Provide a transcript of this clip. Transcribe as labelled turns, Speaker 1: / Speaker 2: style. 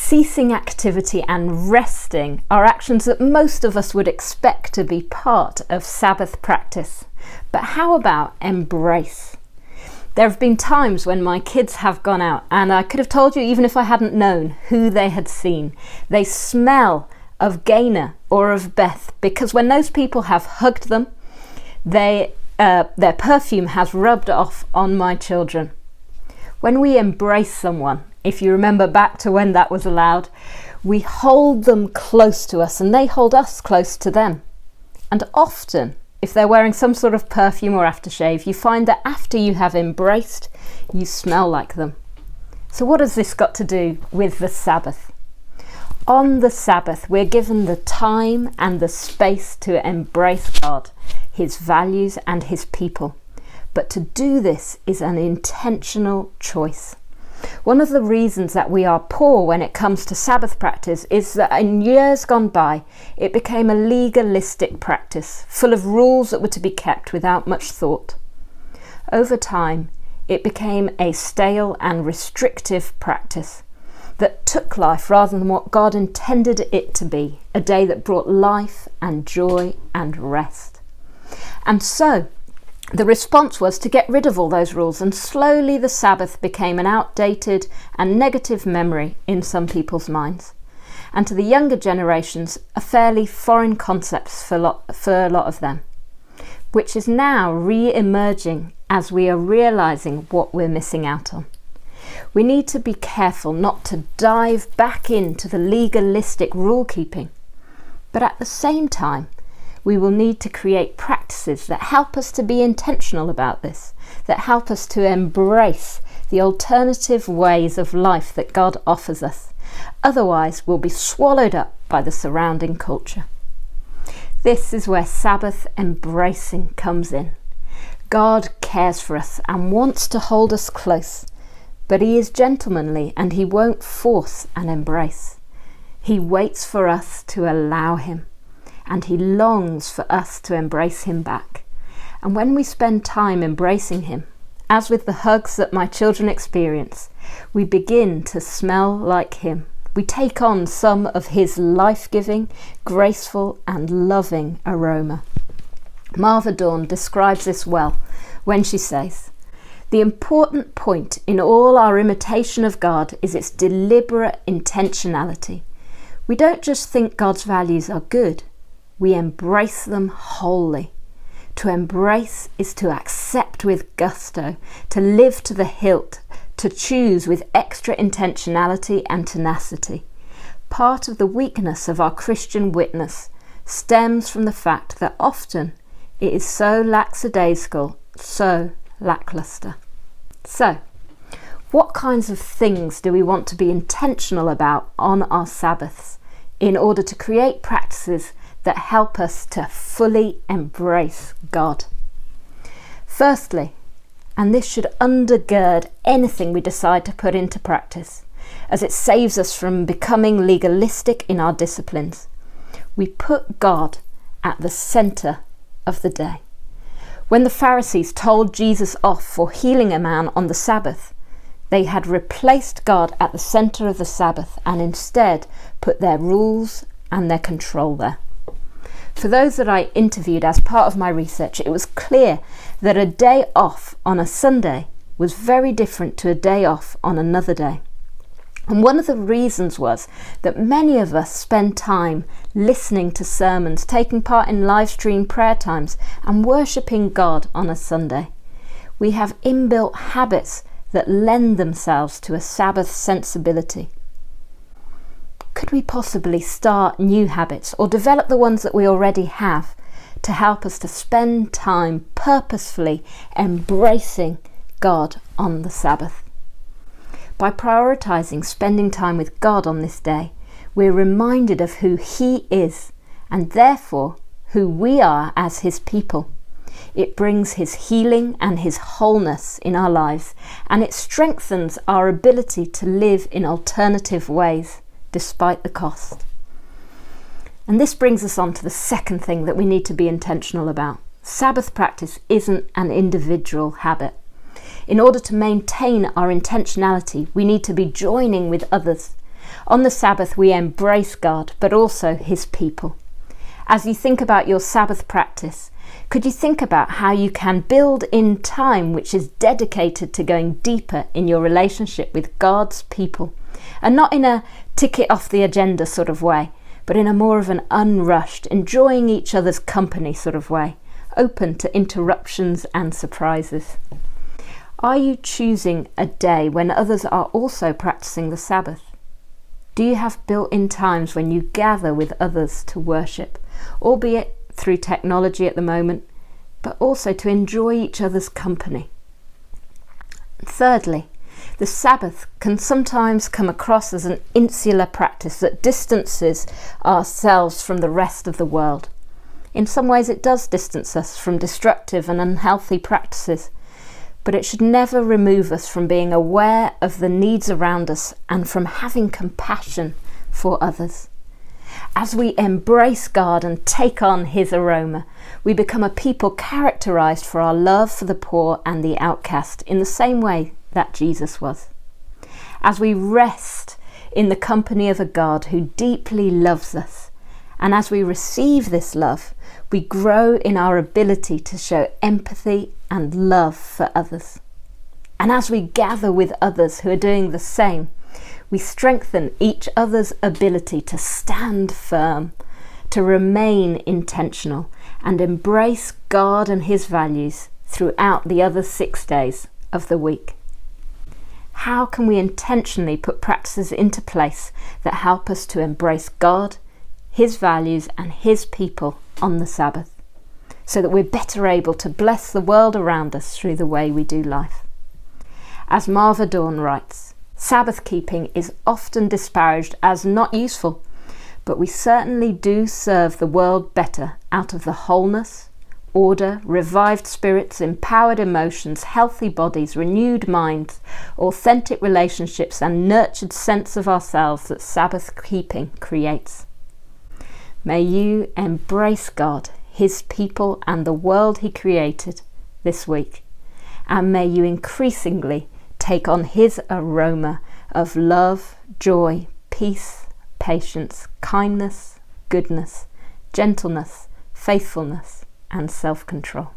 Speaker 1: Ceasing activity and resting are actions that most of us would expect to be part of Sabbath practice. But how about embrace? There have been times when my kids have gone out and I could have told you, even if I hadn't known, who they had seen. They smell of Gaynor or of Beth, because when those people have hugged them, their perfume has rubbed off on my children. When we embrace someone, if you remember back to when that was allowed, we hold them close to us and they hold us close to them. And often, if they're wearing some sort of perfume or aftershave, you find that after you have embraced, you smell like them. So what has this got to do with the Sabbath? On the Sabbath, we're given the time and the space to embrace God, His values and His people. But to do this is an intentional choice. One of the reasons that we are poor when it comes to Sabbath practice is that in years gone by, it became a legalistic practice, full of rules that were to be kept without much thought. Over time, it became a stale and restrictive practice that took life rather than what God intended it to be, a day that brought life and joy and rest. And so, the response was to get rid of all those rules, and slowly the Sabbath became an outdated and negative memory in some people's minds. And to the younger generations, a fairly foreign concept for a lot of them, which is now re-emerging as we are realising what we're missing out on. We need to be careful not to dive back into the legalistic rule keeping, but at the same time, we will need to create practices that help us to be intentional about this, that help us to embrace the alternative ways of life that God offers us. Otherwise, we'll be swallowed up by the surrounding culture. This is where Sabbath embracing comes in. God cares for us and wants to hold us close, but He is gentlemanly and He won't force an embrace. He waits for us to allow Him. And He longs for us to embrace Him back. And when we spend time embracing Him, as with the hugs that my children experience, we begin to smell like Him. We take on some of His life-giving, graceful and loving aroma. Marva Dawn describes this well when she says, "The important point in all our imitation of God is its deliberate intentionality. We don't just think God's values are good, we embrace them wholly. To embrace is to accept with gusto, to live to the hilt, to choose with extra intentionality and tenacity. Part of the weakness of our Christian witness stems from the fact that often it is so lackadaisical, so lackluster." So, what kinds of things do we want to be intentional about on our Sabbaths in order to create practices that help us to fully embrace God? Firstly, and this should undergird anything we decide to put into practice, as it saves us from becoming legalistic in our disciplines, we put God at the centre of the day. When the Pharisees told Jesus off for healing a man on the Sabbath, they had replaced God at the centre of the Sabbath and instead put their rules and their control there. For those that I interviewed as part of my research, it was clear that a day off on a Sunday was very different to a day off on another day. And one of the reasons was that many of us spend time listening to sermons, taking part in live stream prayer times and worshipping God on a Sunday. We have inbuilt habits that lend themselves to a Sabbath sensibility. Could we possibly start new habits or develop the ones that we already have to help us to spend time purposefully embracing God on the Sabbath? By prioritising spending time with God on this day, we're reminded of who He is and therefore who we are as His people. It brings His healing and His wholeness in our lives, and it strengthens our ability to live in alternative ways, despite the cost. And this brings us on to the second thing that we need to be intentional about. Sabbath practice isn't an individual habit. In order to maintain our intentionality, we need to be joining with others. On the Sabbath, we embrace God, but also his people. As you think about your Sabbath practice, could you think about how you can build in time which is dedicated to going deeper in your relationship with God's people, and not in a tick it off the agenda sort of way, but in a more of an unrushed, enjoying each other's company sort of way, open to interruptions and surprises? Are you choosing a day when others are also practicing the Sabbath? Do you have built-in times when you gather with others to worship, albeit through technology at the moment, but also to enjoy each other's company? Thirdly, the Sabbath can sometimes come across as an insular practice that distances ourselves from the rest of the world. In some ways it does distance us from destructive and unhealthy practices, but it should never remove us from being aware of the needs around us and from having compassion for others. As we embrace God and take on his aroma, we become a people characterized for our love for the poor and the outcast in the same way that Jesus was. As we rest in the company of a God who deeply loves us, and as we receive this love, we grow in our ability to show empathy and love for others. And as we gather with others who are doing the same, we strengthen each other's ability to stand firm, to remain intentional, and embrace God and his values throughout the other 6 days of the week. How can we intentionally put practices into place that help us to embrace God, his values, and his people on the Sabbath, so that we're better able to bless the world around us through the way we do life? As Marva Dawn writes, Sabbath keeping is often disparaged as not useful, but we certainly do serve the world better out of the wholeness, order, revived spirits, empowered emotions, healthy bodies, renewed minds, authentic relationships, and nurtured sense of ourselves that Sabbath keeping creates. May you embrace God, his people, and the world he created this week, and may you increasingly take on his aroma of love, joy, peace, patience, kindness, goodness, gentleness, faithfulness, and self-control.